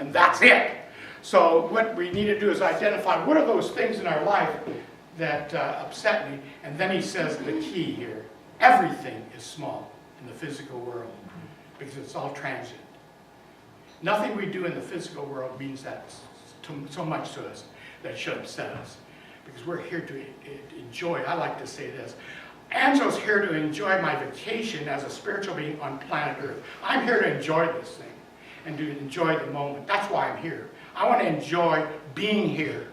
and that's it. So what we need to do is identify what are those things in our life that upset me, and then he says the key here. Everything is small in the physical world because it's all transient. Nothing we do in the physical world means that so much to us that it should upset us, because we're here to enjoy. I like to say this. Angel's here to enjoy my vacation as a spiritual being on planet Earth. I'm here to enjoy this thing and to enjoy the moment. That's why I'm here. I want to enjoy being here.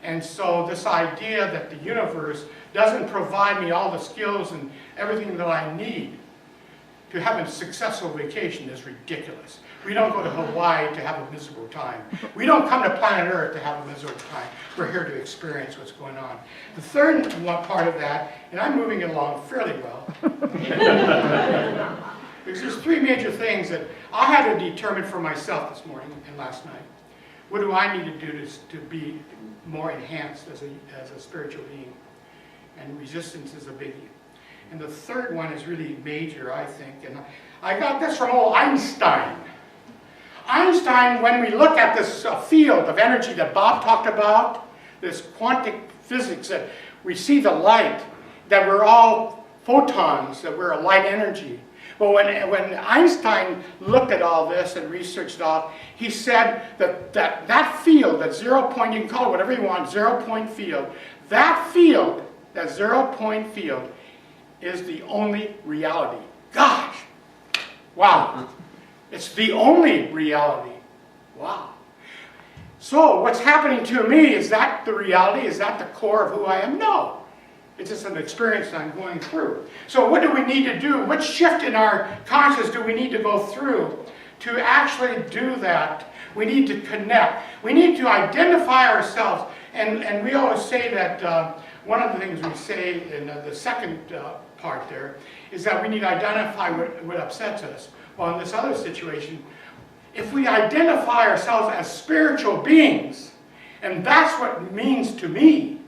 And so this idea that the universe doesn't provide me all the skills and everything that I need to have a successful vacation is ridiculous. We don't go to Hawaii to have a miserable time. We don't come to planet Earth to have a miserable time. We're here to experience what's going on. The third part of that, and I'm moving along fairly well, because there's three major things that I had to determine for myself this morning and last night. What do I need to do to be more enhanced as a spiritual being? And resistance is a biggie. And the third one is really major, I think. And I got this from old Einstein. Einstein, when we look at this field of energy that Bob talked about, this quantum physics, that we see the light, that we're all photons, that we're a light energy. But when Einstein looked at all this and researched it all, he said that field, that 0 point, you can call it whatever you want, 0 point field, that 0 point field is the only reality. Gosh! Wow! It's the only reality. Wow. So what's happening to me, is that the reality? Is that the core of who I am? No. It's just an experience that I'm going through. So what do we need to do? What shift in our consciousness do we need to go through to actually do that? We need to connect. We need to identify ourselves. And we always say that one of the things we say in the second part there is that we need to identify what upsets us. Well, in this other situation, if we identify ourselves as spiritual beings, and that's what it means to me,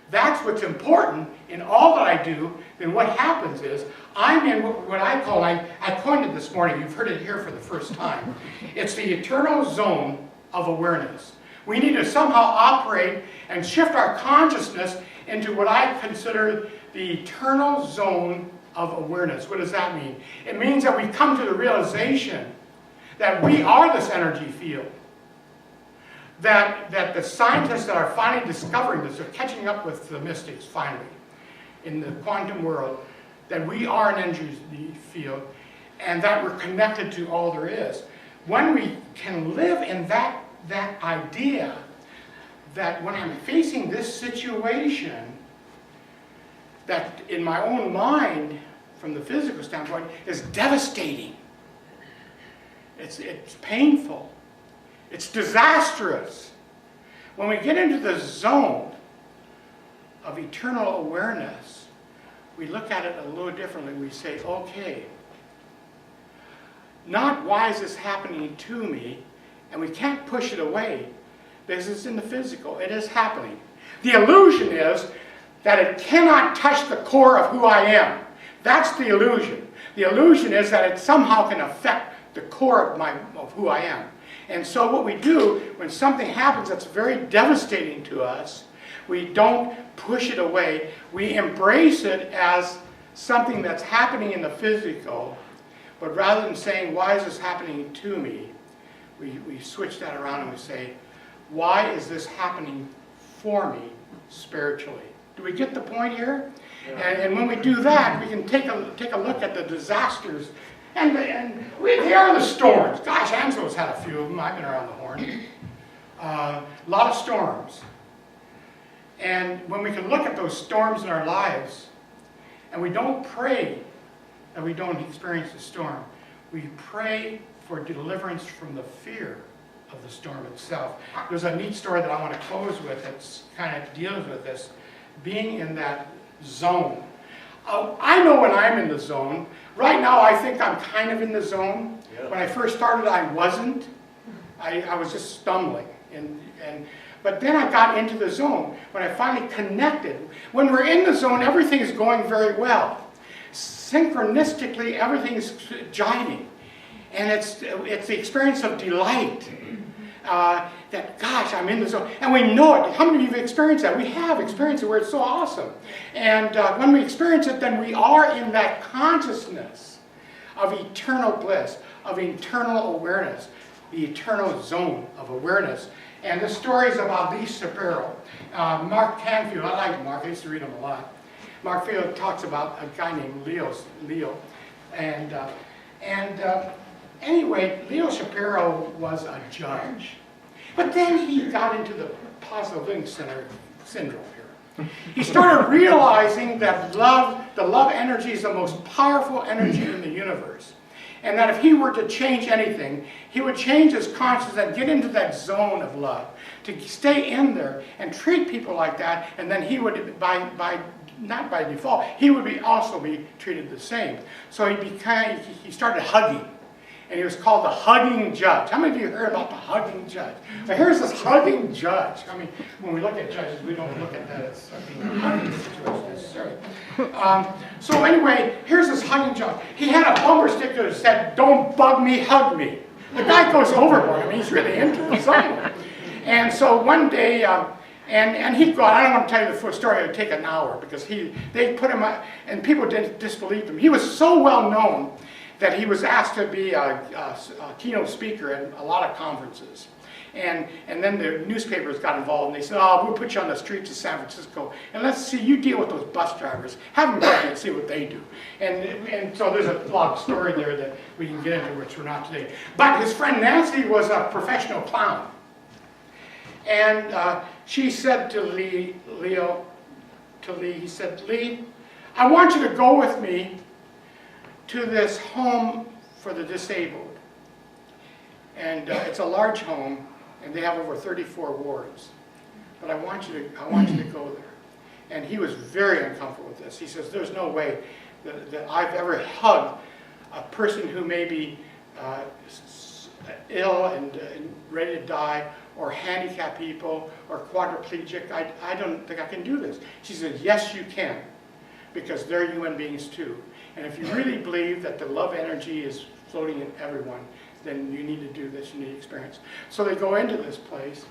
that's what's important in all that I do, then what happens is I'm in what I call, I coined it this morning, you've heard it here for the first time. It's the eternal zone of awareness. We need to somehow operate and shift our consciousness into what I consider the eternal zone of awareness. What does that mean? It means that we come to the realization that we are this energy field. That the scientists that are finally discovering this, are catching up with the mystics finally in the quantum world, that we are an energy field and that we're connected to all there is. When we can live in that idea that when I'm facing this situation, that in my own mind, from the physical standpoint, is devastating. It's painful. It's disastrous. When we get into the zone of eternal awareness, we look at it a little differently. We say, okay, not why is this happening to me, and we can't push it away because it's in the physical. It is happening. The illusion is that it cannot touch the core of who I am. That's the illusion. The illusion is that it somehow can affect the core of who I am. And so what we do when something happens that's very devastating to us, we don't push it away. We embrace it as something that's happening in the physical, but rather than saying, why is this happening to me, we switch that around and we say, why is this happening for me spiritually? Do we get the point here? Yeah. And when we do that, we can take a look at the disasters. And they are the storms. Gosh, Angelo's had a few of them. I've been around the horn. A lot of storms. And when we can look at those storms in our lives, and we don't pray that we don't experience the storm, we pray for deliverance from the fear of the storm itself. There's a neat story that I want to close with that kind of deals with this, being in that zone. I know when I'm in the zone. Right now I think I'm kind of in the zone. Yeah. When I first started I wasn't. I was just stumbling. But then I got into the zone. When I finally connected. When we're in the zone, everything is going very well. Synchronistically, everything is jiving. And it's the experience of delight. that, gosh, I'm in the zone. And we know it. How many of you have experienced that? We have experienced it where it's so awesome. And when we experience it, then we are in that consciousness of eternal bliss, of eternal awareness, the eternal zone of awareness. And the stories about Lee Shapiro, Mark Canfield, I like Mark, I used to read him a lot. Mark Field talks about a guy named Leo. And anyway, Leo Shapiro was a judge. But then he got into the positive living syndrome here. He started realizing that the love energy is the most powerful energy in the universe. And that if he were to change anything, he would change his consciousness and get into that zone of love, to stay in there and treat people like that, and then he would, not by default, he would also be treated the same. So he started hugging, and he was called the hugging judge. How many of you heard about the hugging judge? Well, here's this hugging judge. I mean, when we look at judges, we don't look at that as a hugging situation necessarily. So anyway, here's this hugging judge. He had a bumper sticker that said, "Don't bug me, hug me." The guy goes overboard. I mean, he's really into the song. And so one day, and he'd go, I don't want to tell you the full story, it would take an hour, because they put him up, and people didn't disbelieve him. He was so well known that he was asked to be a keynote speaker at a lot of conferences. And then the newspapers got involved, and they said, "Oh, we'll put you on the streets of San Francisco, and let's see, you deal with those bus drivers. Have them come and see what they do." And so there's a long story there that we can get into, which we're not today. But his friend Nancy was a professional clown. And she said to Lee, he said, "Lee, I want you to go with me to this home for the disabled. And it's a large home, and they have over 34 wards. But I want you to go there." And he was very uncomfortable with this. He says, "There's no way that I've ever hugged a person who may be ill and ready to die, or handicapped people, or quadriplegic. I don't think I can do this." She said, "Yes, you can, because they're human beings too. And if you really believe that the love energy is floating in everyone, then you need to do this, you need experience." So they go into this place,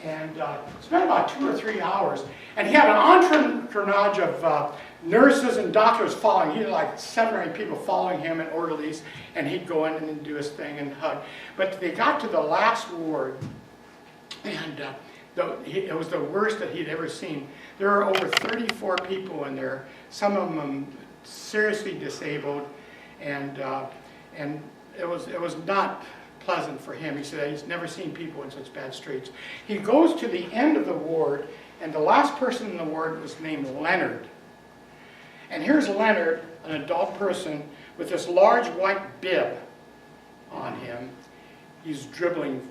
and spent about 2 or 3 hours. And he had an entourage of nurses and doctors following. He had like 7 or 8 people following him, and orderlies, and he'd go in and do his thing and hug. But they got to the last ward, and it was the worst that he'd ever seen. There were over 34 people in there, some of them seriously disabled, and it was not pleasant for him. He said he's never seen people in such bad straits. He goes to the end of the ward, and the last person in the ward was named Leonard. And here's Leonard, an adult person, with this large white bib on him. He's dribbling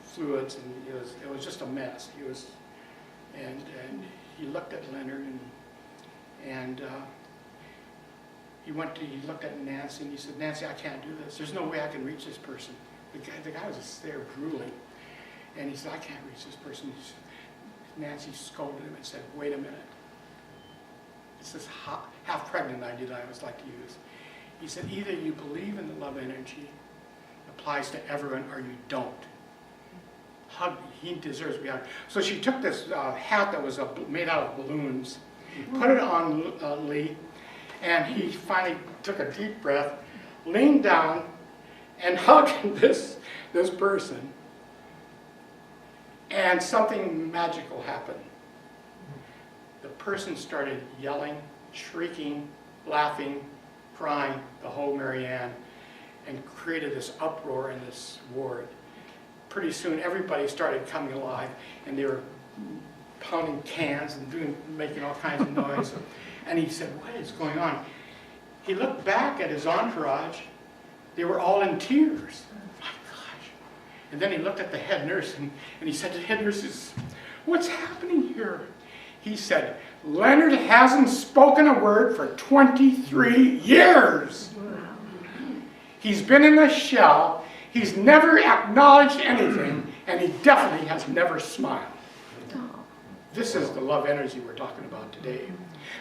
fluids, and it was just a mess. And he looked at Leonard, and he looked at Nancy, and he said, "Nancy, I can't do this. There's no way I can reach this person." The guy was just there drooling. And he said, "I can't reach this person." Nancy scolded him and said, "Wait a minute." It's this half-pregnant idea that I always like to use. He said, "Either you believe in the love energy, applies to everyone, or you don't. Hug me. He deserves to be hugged." So she took this hat that was made out of balloons, put it on Lee, and he finally took a deep breath, leaned down, and hugged this person. And something magical happened. The person started yelling, shrieking, laughing, crying, the whole Marianne, and created this uproar in this ward. Pretty soon everybody started coming alive, and they were pounding cans and making all kinds of noise. And he said, "What is going on?" He looked back at his entourage. They were all in tears. My gosh. And then he looked at the head nurse, and he said to the head nurses, "What's happening here?" He said, "Leonard hasn't spoken a word for 23 years. He's been in a shell. He's never acknowledged anything, and he definitely has never smiled." This is the love energy we're talking about today.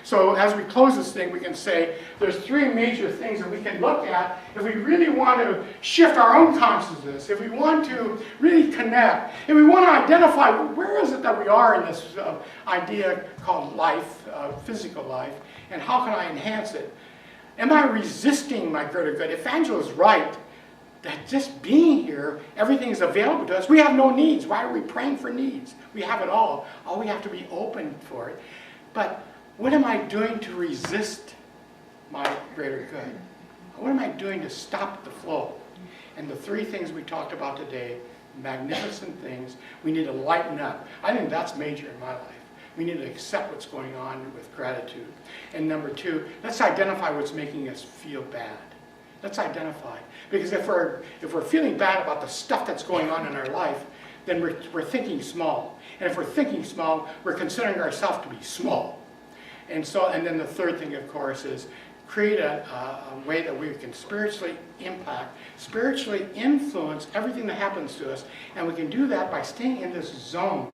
So as we close this thing, we can say there's three major things that we can look at if we really want to shift our own consciousness, if we want to really connect, if we want to identify where is it that we are in this idea called life, physical life, and how can I enhance it? Am I resisting my greater good? If Angela's right, that just being here, everything is available to us. We have no needs. Why are we praying for needs? We have it all. All we have to be open for it. But what am I doing to resist my greater good? What am I doing to stop the flow? And the three things we talked about today, magnificent things, we need to lighten up. I think that's major in my life. We need to accept what's going on with gratitude. And number two, let's identify what's making us feel bad. Let's identify. Because if we're feeling bad about the stuff that's going on in our life, then we're thinking small. And if we're thinking small, we're considering ourselves to be small. And then the third thing, of course, is create a way that we can spiritually impact, spiritually influence everything that happens to us. And we can do that by staying in this zone.